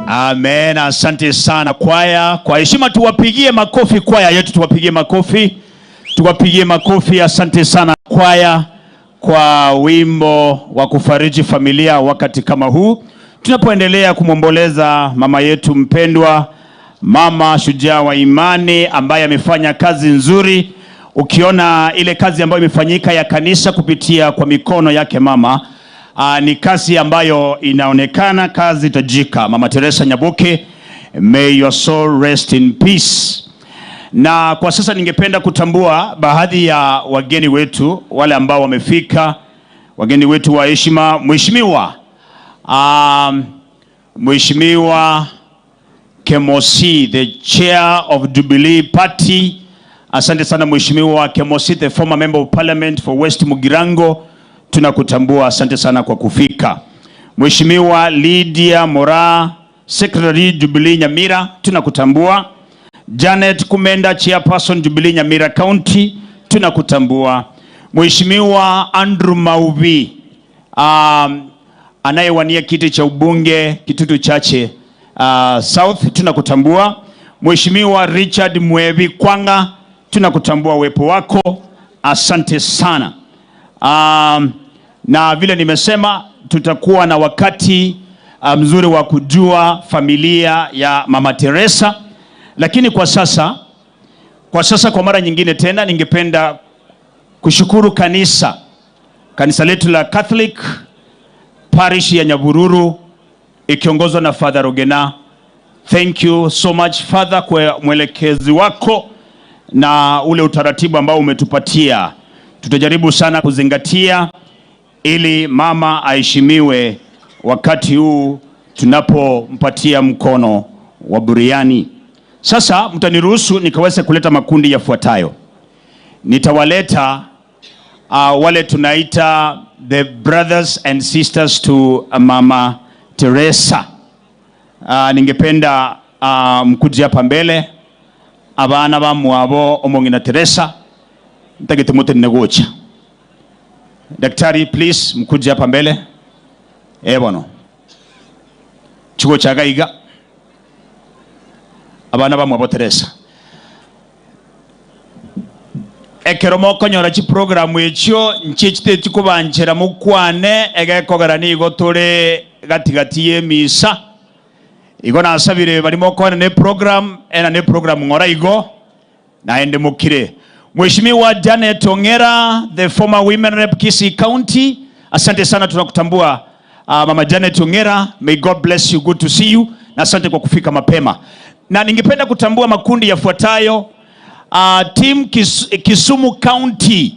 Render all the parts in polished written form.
Amen. Asante sana kwaya. Kwa heshima tuwapigie makofi kwaya yetu, tuwapigie makofi. Tuwapigie makofi. Asante sana kwaya kwa wimbo wa kufariji familia wakati kama huu. Tunapoendelea kumomboleza mama yetu mpendwa, mama shujaa wa imani ambaye amefanya kazi nzuri. Ukiona ile kazi ambayo imefanyika ya kanisa kupitia kwa mikono yake mama, ni kazi ambayo inaonekana kazi tajika. Mama Teresa Nyaboke, may your soul rest in peace. Na kwa sasa ningependa kutambua baadhi ya wageni wetu wale ambao wamefika, wageni wetu wa heshima. Mheshimiwa Kemosi, the chair of Jubilee Party. Asante sana Mheshimiwa Kemosi, the former member of parliament for West Mugirango. Tunakutambua, asante sana kwa kufika. Mheshimiwa Lydia Mora, Secretary Jubilee Nyamira, tunakutambua. Janet Kumenda, Chairperson Jubilee Nyamira County, tunakutambua. Mheshimiwa Andrew Mauvi, anayewania kiti cha ubunge Kitutu Chache South, tunakutambua. Mheshimiwa Richard Mwevi Kwanga, tunakutambua uwepo wako, asante sana. Na vile nimesema tutakuwa na wakati mzuri wa kujua familia ya Mama Teresa. Lakini kwa sasa kwa mara nyingine tena ningependa kushukuru kanisa letu la Catholic Parish ya Nyahururu ikiongozwa na Father Rogena. Thank you so much Father kwa mwelekezi wako na ule utaratibu ambao umetupatia. Tutajaribu sana kuzingatia ili mama aheshimiwe wakati huu tunapompatia mkono wa buriani. Sasa mtaniruhusu nikaweze kuleta makundi yafuatayo. Nitawaleta wale tunaita the brothers and sisters to Mama Teresa. Ningependa mkuje hapa mbele abana bamwabo omongina Teresa ntagetemote negocha. Daktari please mkuje hapa mbele. Bono chugo cha Gaiga abana bamwabo Teresa ekeromo konyora chi programu ekyo nchechite tikubanjera mukwane egekogera nigo tore gatigati yemisa igo nasabire barimo kwana ne program ngora igo naende mukire. Mheshimiwa Janet Ongera, the former women rep Kisii County, asante sana, tunakutambua Mama Janet Ongera, may God bless you, good to see you, na asante kwa kufika mapema. Na ningependa kutambua makundi yafuatayo. Team Kisumu County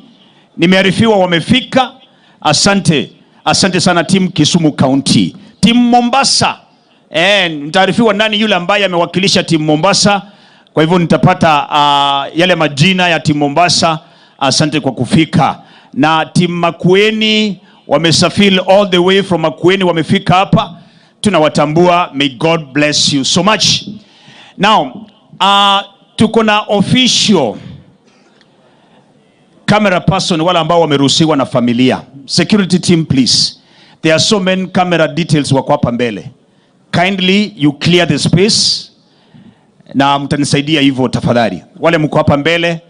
nimearifiwa wamefika, asante sana team Kisumu County. Team Mombasa, nitaarifiwa nani yule ambaye amewakilisha team Mombasa, kwa hivyo nitapata yale majina ya team Mombasa. Asante kwa kufika. Na team Makueni wamesafiri all the way from Makueni, wamefika hapa, tunawatambua, may God bless you so much. Now tuko na camera person wala ambao wameruhusiwa na familia. Security team please. There are so many camera details wako hapa mbele. Kindly you clear the space. Na mtanisaidia hivyo tafadhali. Wale mko hapa mbele,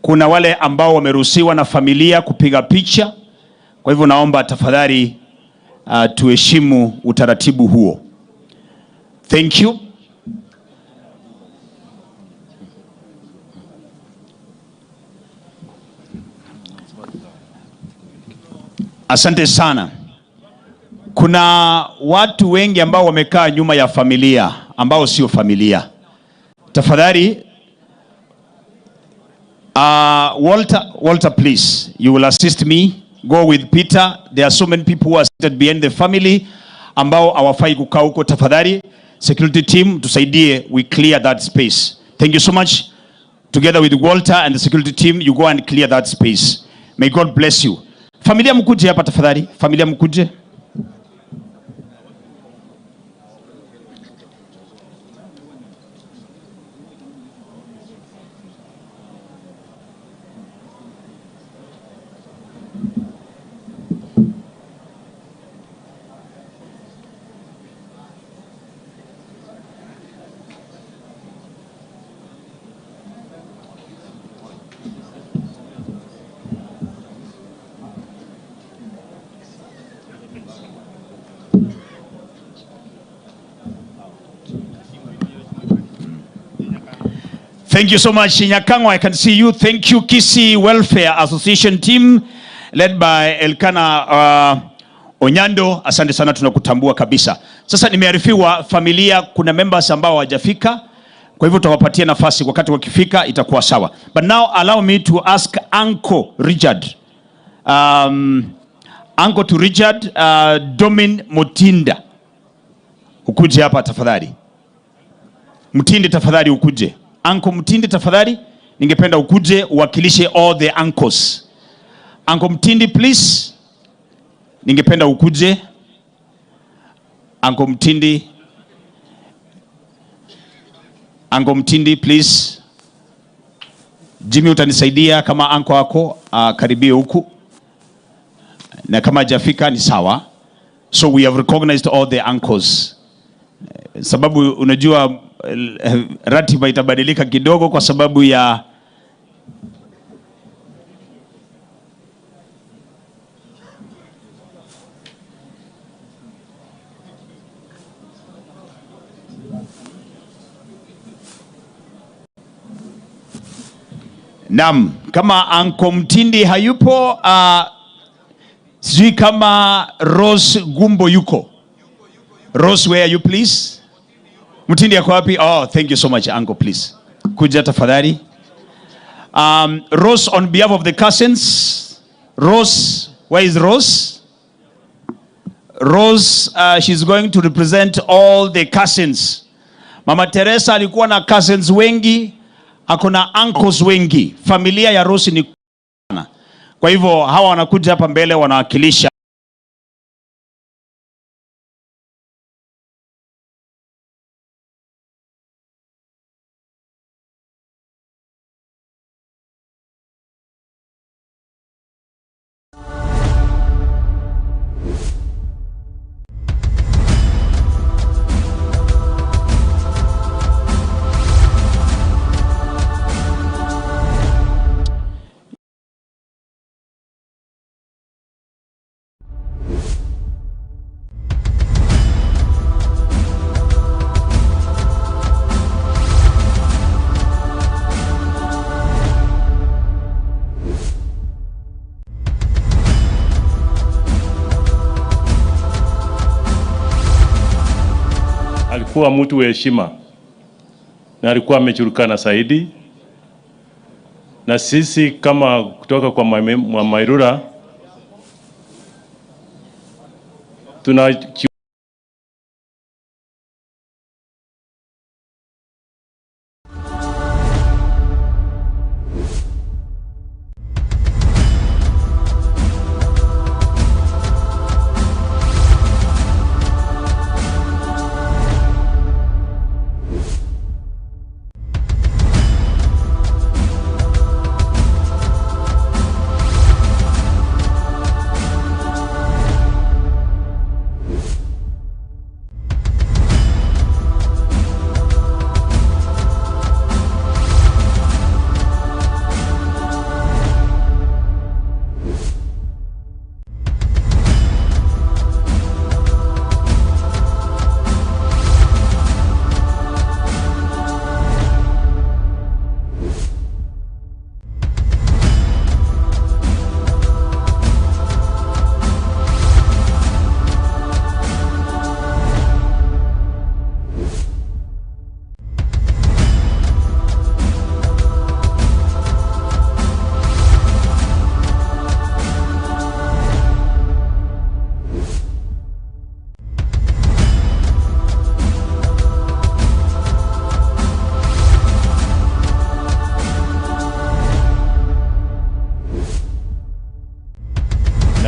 kuna wale ambao wameruhusiwa na familia kupiga picha. Kwa hivyo naomba tafadhali tuheshimu utaratibu huo. Thank you. Asante sana. Kuna watu wengi ambao wamekaa nyuma ya familia ambao sio familia. Tafadhali Walter please, you will assist me. Go with Peter. There are so many people who are seated behind the family ambao hawafai kukaa huko. Tafadhali security team tusaidie, we clear that space. Thank you so much. Together with Walter and the security team, you go and clear that space. May God bless you. Familia mkuje hapa tafadhali. Familia mkuje. Thank you so much, Nyakango. I can see you. Thank you, Kisii Welfare Association team led by Elkana Onyando. Asante sana, tunakutambua kabisa. Sasa nimearifiwa familia kuna members ambao hawajafika. Kwa hivyo tutawapatia nafasi, wakati wakifika itakuwa sawa. But now allow me to ask Uncle Richard. Uncle to Richard, Domin Mutinda. Ukuje hapa tafadhali. Mutinde tafadhali ukuje. Uncle Mutindi tafadhali, ningependa ukuje uwakilishe all the uncles. Uncle Mutindi please, ningependa ukuje. Uncle Mutindi. Uncle Mutindi please. Jimmy utanisaidia kama uncle wako karibie huku. Na kama hajafika ni sawa. So we have recognized all the uncles. Sababu unajua ratiba itabadilika kidogo kwa sababu ya Naam, kama Uncle Mtindi hayupo, sijui kama Rose Gumbo yuko. Rose, where are you please? Mtindi yako wapi? Oh, thank you so much uncle, please. Kuja tafadhali. Rose, on behalf of the cousins. Rose, where is Rose? Rose, she's going to represent all the cousins. Mama Teresa alikuwa na cousins wengi, akona uncles wengi. Familia ya Rose ni kubwa. Kwa hivyo hawa wanakuja hapa mbele wanawakilisha. Alikuwa mtu wa heshima na alikuwa amejulikana zaidi, na sisi kama kutoka kwa Mairura tuna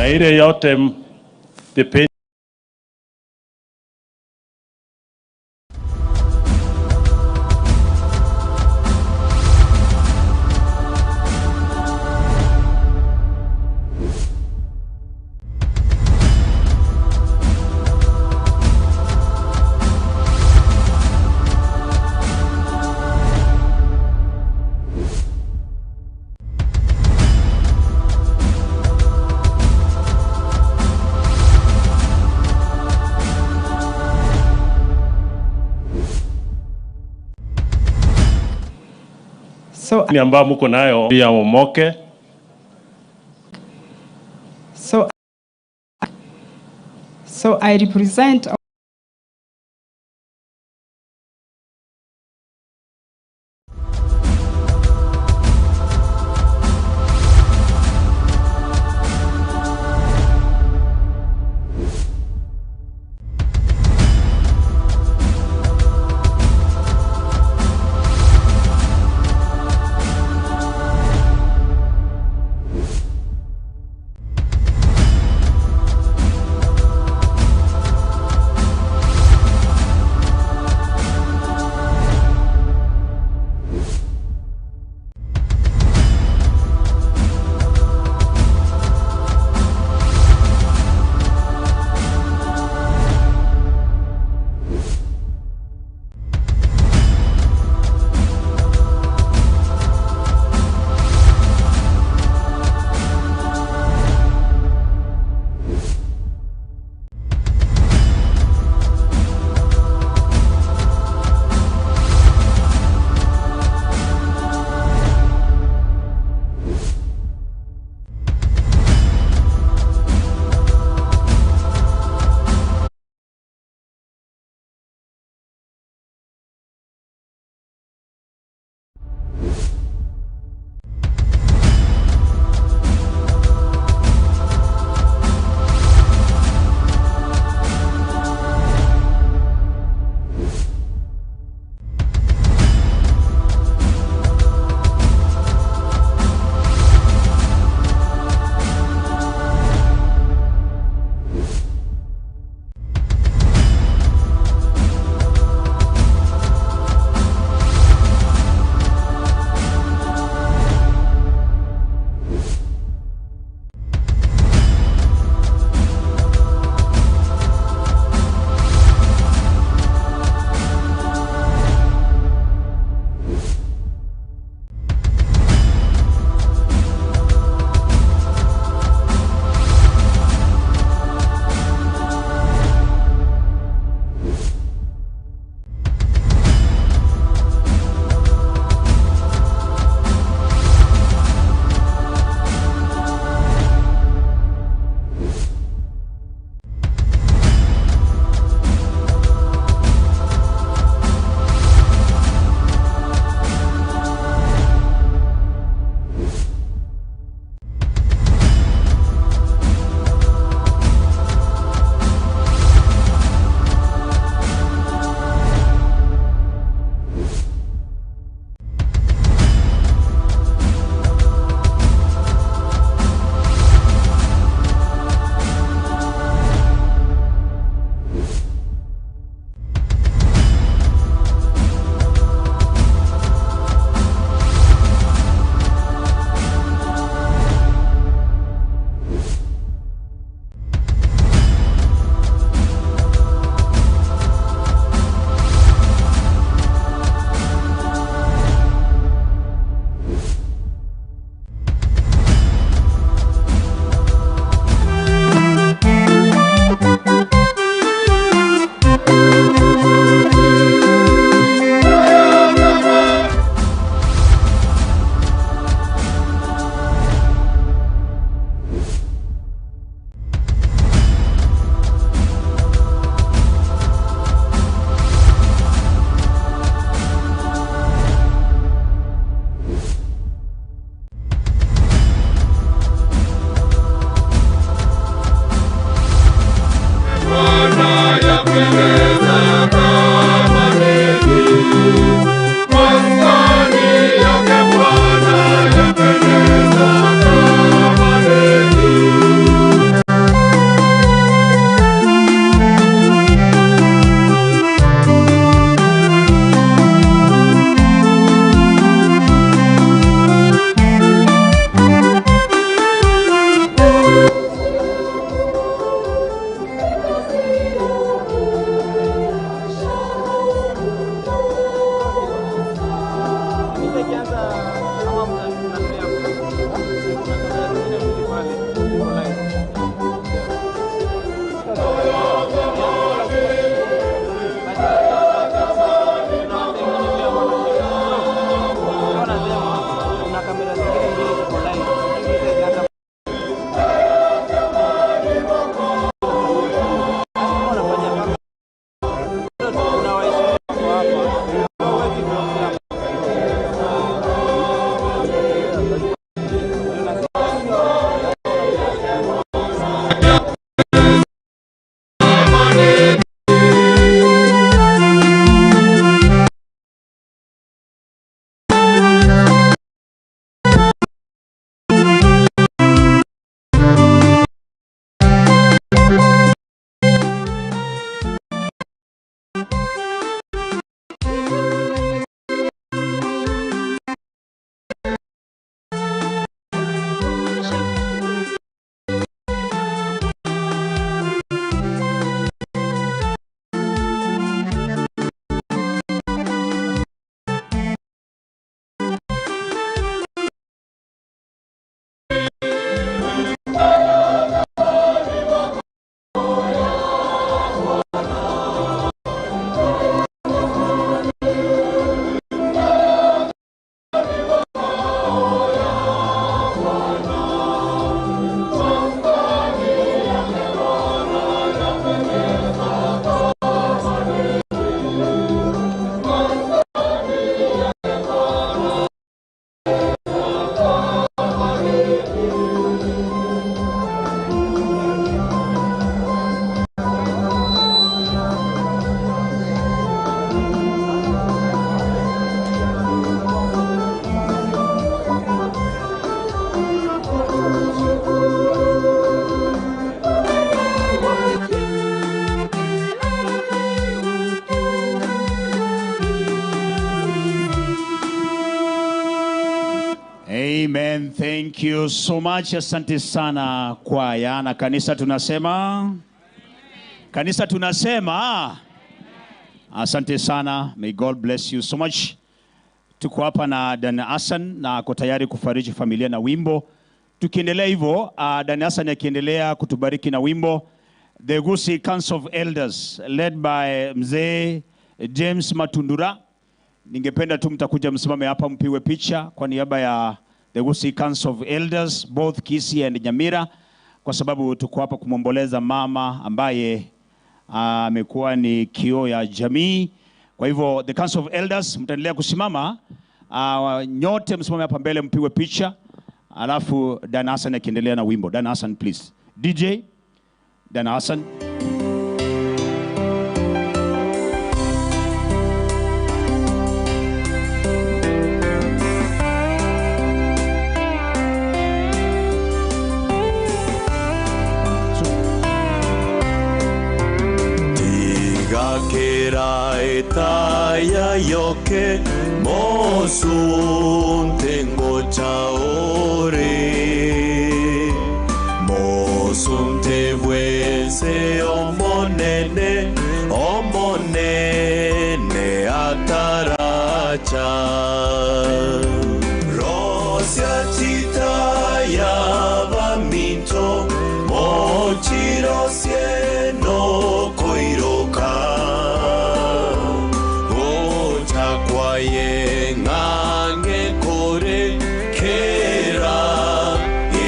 na ile yote the ni ambao mko nayo ya Omoke. So I represent Amen. Thank you so much. Asante sana kwaya na kanisa tunasema. Amen. Kanisa tunasema. Amen. Asante sana. May God bless you so much. Tuko hapa na Dan Hassan na ako tayari kufariji familia na wimbo. Tukiendelea hivyo, Dan Hassan akiendelea kutubariki na wimbo The Gusii Council of Elders led by Mzee James Matundura. Ningependa tu mtakuja msimame hapa mpiwe picha kwa niaba ya The Gusii Council of Elders both Kisii and Nyamira, kwa sababu tuko hapa kumomboleza mama ambaye amekuwa ni kioo ya jamii. Kwa hivyo the Council of Elders mtaendelea kusimama, nyote msimame hapa mbele mpiwe picha, alafu Dan Hassan akiendelea na wimbo. Dan Hassan please. DJ Dan Hassan. Etaya yoke mosun tengo chaore mosun te vuese omonene ataracha rosia chitaya vamito mochiro sieno koiroka ngange kore kera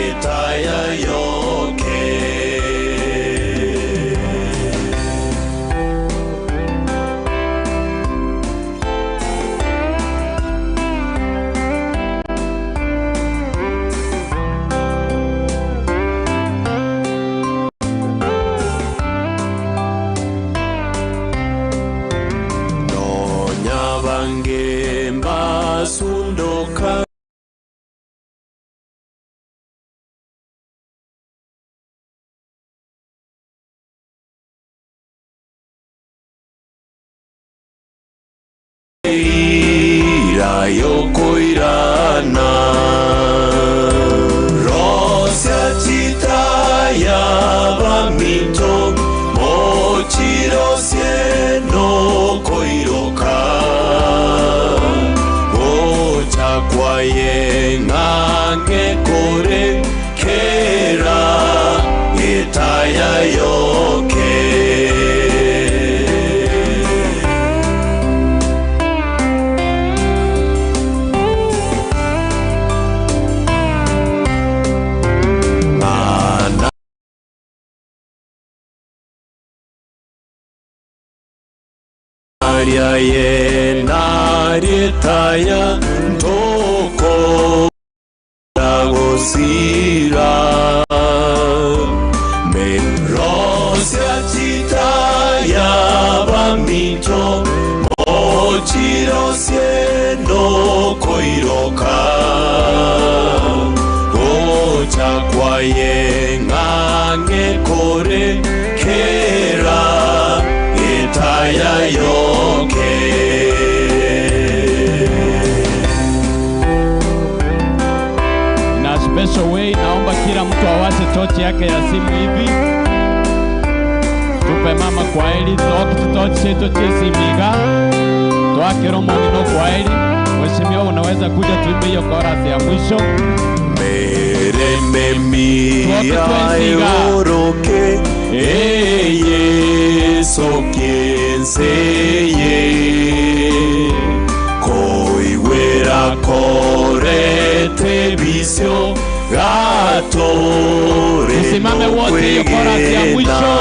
itaya yoke sundoka ira yoko irana rosia chitaya vamito mochiro sieno koiroka kwaye ngange kore kera itaya yoke Maria ye naritaya toko lagosira me rosia chitaya vamito mochiro sieno koiroka ocha kwaye ngange kore kera itaya yoke. Special way, naomba kila mtu awashe tochi yake ya simu hivi. Tupe mama kwa heri, tochi cheto chesimiga. Tuakero monino kwa heri. Mheshimiwa unaweza kuja tuimbe hiyo chorus ya mwisho. Mereme mia euroroke Yeso kienseye Koiwera korete visio gato usimame wote hiyo chorus ya mwisho.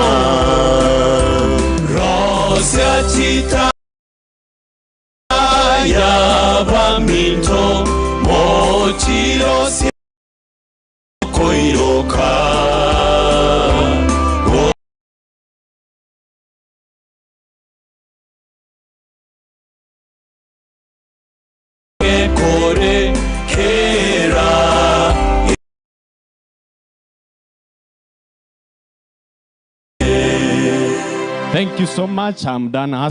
Rosia chita ya vamito mochiro si koiroka kore kera. Thank you so much. I'm done.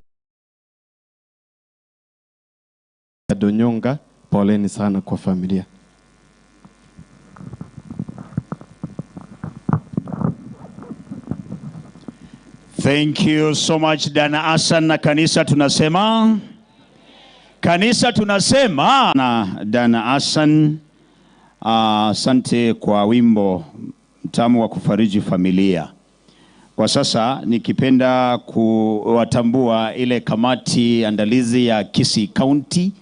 Donyonga, poleni sana kwa familia. Thank you so much Dana Hassan. Na kanisa tunasema, kanisa tunasema na Dana Hassan. Asante kwa wimbo mtamu wa kufariji familia. Kwa sasa nikipenda kuwatambua ile kamati andalizi ya Kisii County.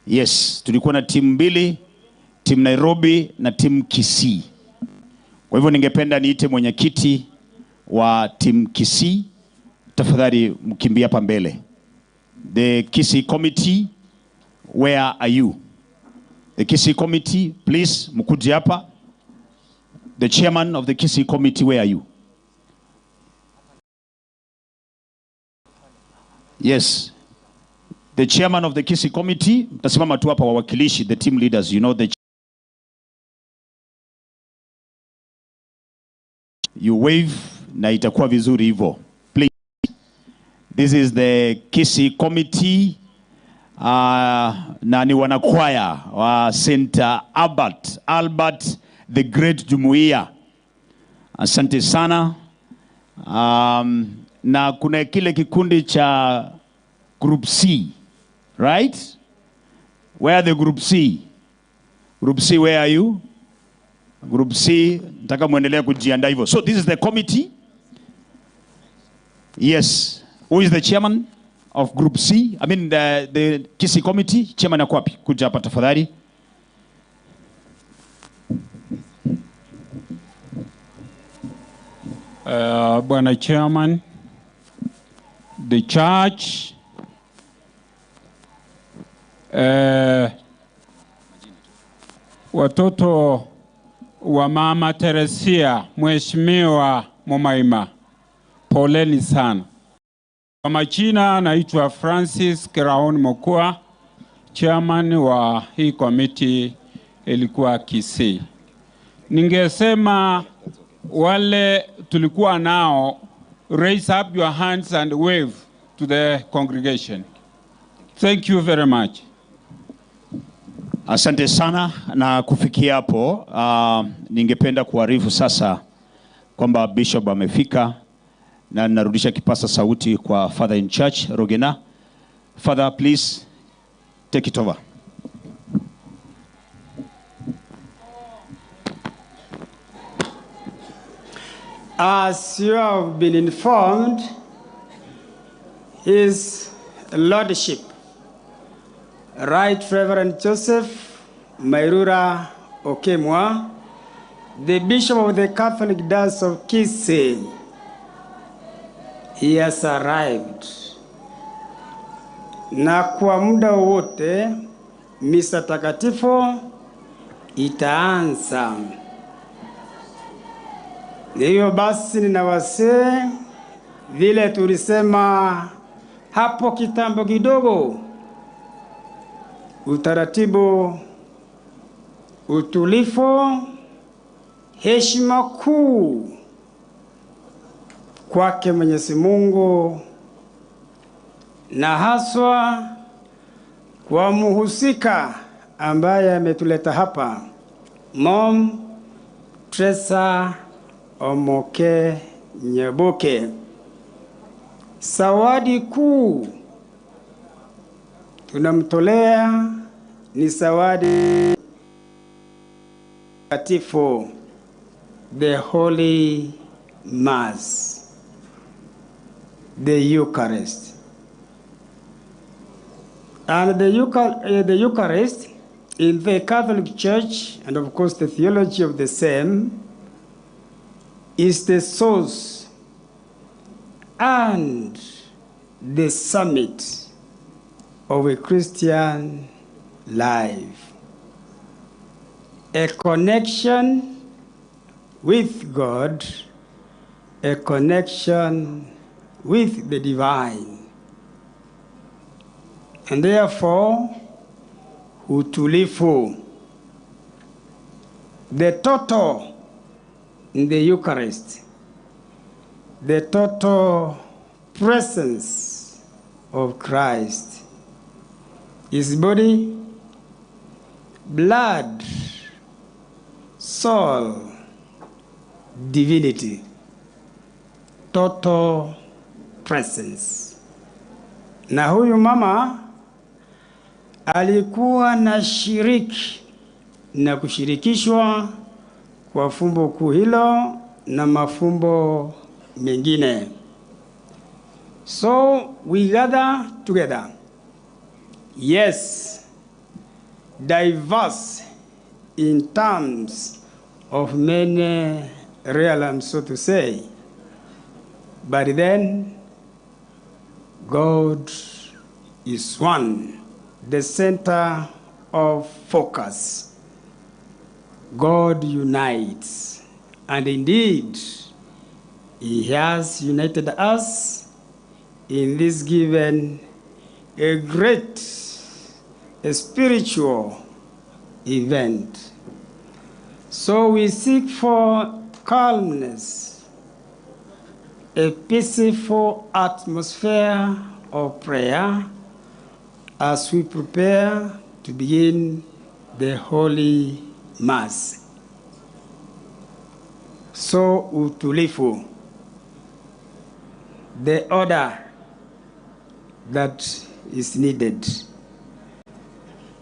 Yes, tulikuwa na timu mbili, timu Nairobi na timu Kisii. Kwa hivyo ningependa niite mwenyekiti wa timu Kisii. Tafadhali mkimbia hapa mbele. The Kisii Committee, where are you? The Kisii Committee, please mkuje hapa. The chairman of the Kisii Committee, where are you? Yes. The chairman of the Kisii Committee, mtasimama tu hapa wawakilishi, the team leaders, you know the you wave na itakuwa vizuri hivyo. Please. This is the Kisii Committee. Na ni wanakwaya wa St. Albert the Great Jumuiya. Asante sana. Na kuna kile kikundi cha Group C, right? Where are the Group C? Group C, where are you? Group C, nataka muendelee kujiandaa hivyo. So this is the committee. Yes. Who is the chairman of Group C? I mean the Kisii Committee. Chairman yako wapi? Kuja hapa tafadhali. Bwana Chairman, the church, watoto wa Mama Teresia, Mheshimiwa Mumaima, poleni sana. Kwa majina naitwa Francis Kiraon Mokua, chairman wa hii committee ilikuwa Kisii. Ningesema wale tulikuwa nao, raise up your hands and wave to the congregation. Thank you very much. Asante sana. Na kufikia hapo, ningependa kuarifu sasa kwamba Bishop amefika na narudisha kipasa sauti kwa Father in Church Rogena. Father, please take it over. As you have been informed, His Lordship, Right Reverend Joseph Mairura Okemwa, the Bishop of the Catholic Diocese of Kisii, he has arrived. Na kwa muda wote misa takatifu itaanza. Hiyo basi ninawasii vile tulisema hapo kitambo kidogo, utaratibu, utulifu, heshima kuu kwake Mwenyezi Mungu, na haswa kwa muhusika ambaye ametuleta hapa, Mom Teresa Omoke Nyaboke. Zawadi kuu tunamtolea ni zawadi takatifu, the Holy Mass, the Eucharist. And the Eucharist in the Catholic Church, and of course the theology of the same, is the source and the summit of a Christian life. A connection with God, a connection with the divine. And therefore, utulifu, the total in the Eucharist, the total presence of Christ, His body, blood, soul, divinity. total presence. Na huyu mama alikuwa na shiriki na kushirikishwa kwa fumbo kuu hilo na mafumbo mengine. So we gather together. Yes, diverse in terms of many realms, so to say. But then God is one, the center of focus. God unites, and indeed, He has united us in this given a great spiritual event. So we seek for calmness, a peaceful atmosphere of prayer as we prepare to begin the Holy Mass. So utulifu, the order that is needed.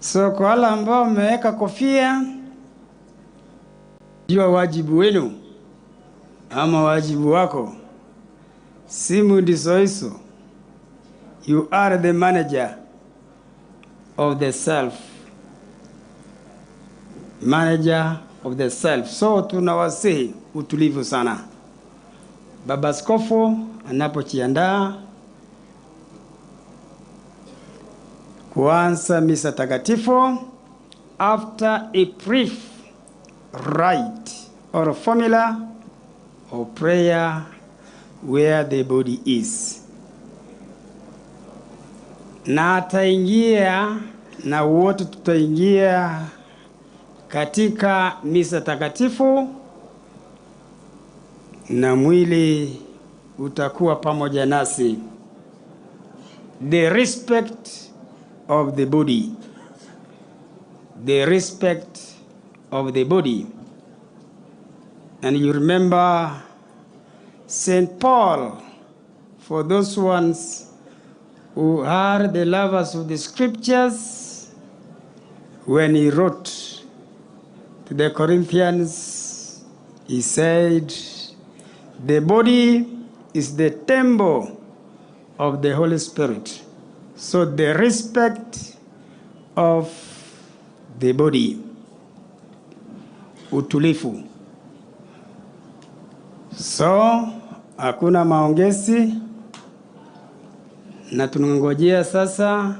So kwa wale ambao mmeweka kofia, jua wajibu wenu ama wajibu wako. Simu ndizo hizo. You are the manager of the self. Manager of the self. So tunawasihi utulivu sana. Baba Askofu anapojiandaa kuanza misa takatifu, after a brief rite or a formula of prayer where the body is. Na ataingia na wote tutaingia katika misa takatifu na mwili utakuwa pamoja nasi. The respect of the body. The respect of the body. And you remember St. Paul, for those ones who are the lovers of the scriptures, when he wrote to the Corinthians, he said, the body is the temple of the Holy Spirit. So the respect of the body. Utulifu. So hakuna maongezi na tunangojea sasa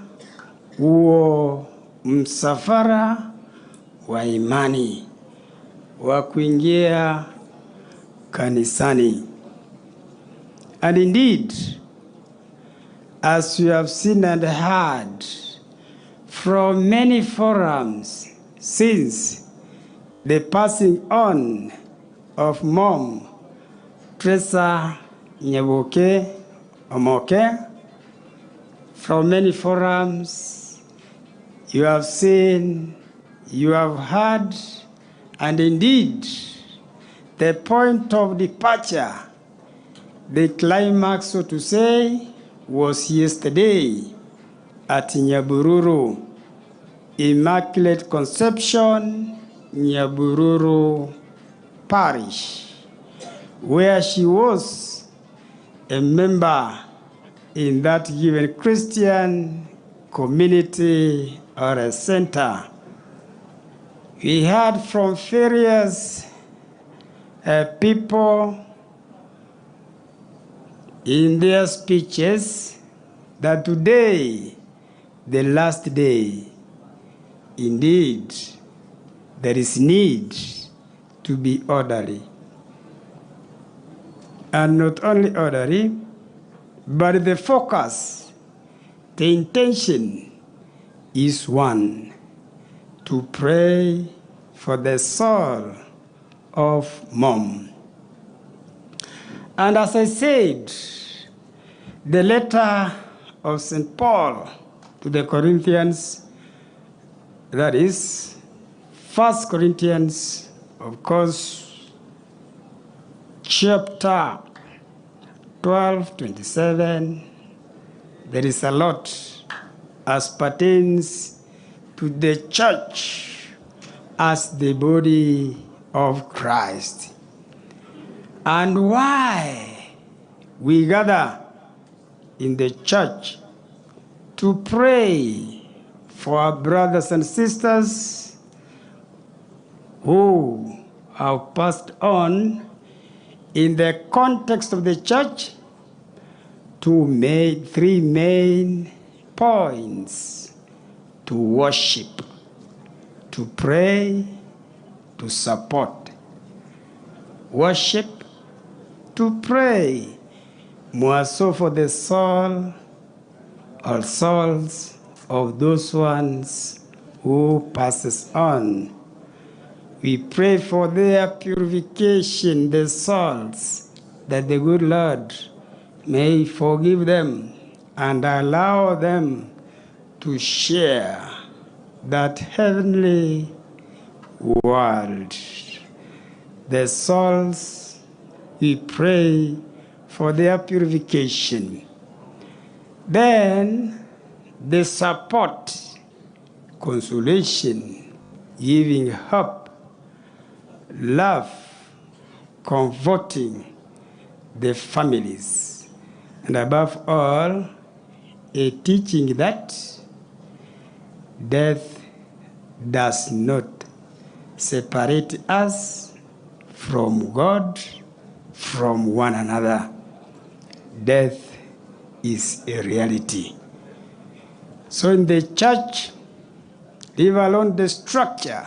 huo msafara wa imani wa kuingia kanisani. And indeed, as you have seen and heard from many forums since the passing on of Mom Teresa Nyaboke Omoke, from many forums you have seen, you have heard, and indeed the point of departure, the climax, so to say, was yesterday at Nyabururu, Immaculate Conception, Nyabururu Parish, where she was a member in that given Christian community or a center. We heard from various people in their speeches that today, the last day, indeed, there is need to be orderly. And not only orderly, but the focus, the intention is one, to pray for the soul of Mom. And as I said, the letter of St. Paul to the Corinthians, that is 1 Corinthians, of course, chapter 12, 27. There is a lot as pertains to the church as the body of Christ. And why we gather in the church to pray for our brothers and sisters who have passed on in the context of the church. Three main points: to worship, to pray, to support. Worship, to pray, more so for the soul or souls of those ones who passes on. We pray for their purification, the souls, that the good Lord may forgive them and allow them to share that heavenly world. The souls, we pray for their purification. Then the support, consolation, giving hope, love, comforting the families, and above all, a teaching that death does not separate us from God, from one another. Death is a reality. So in the church, leave alone the structure.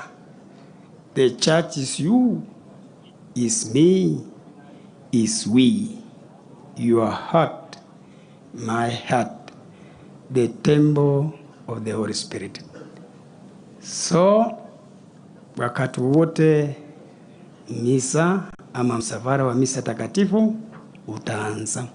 The church is you, is me, is we. Your heart, my heart, the temple of the Holy Spirit. So wakati wote misa ama msafara wa misa takatifu utaanza.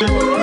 Thank you.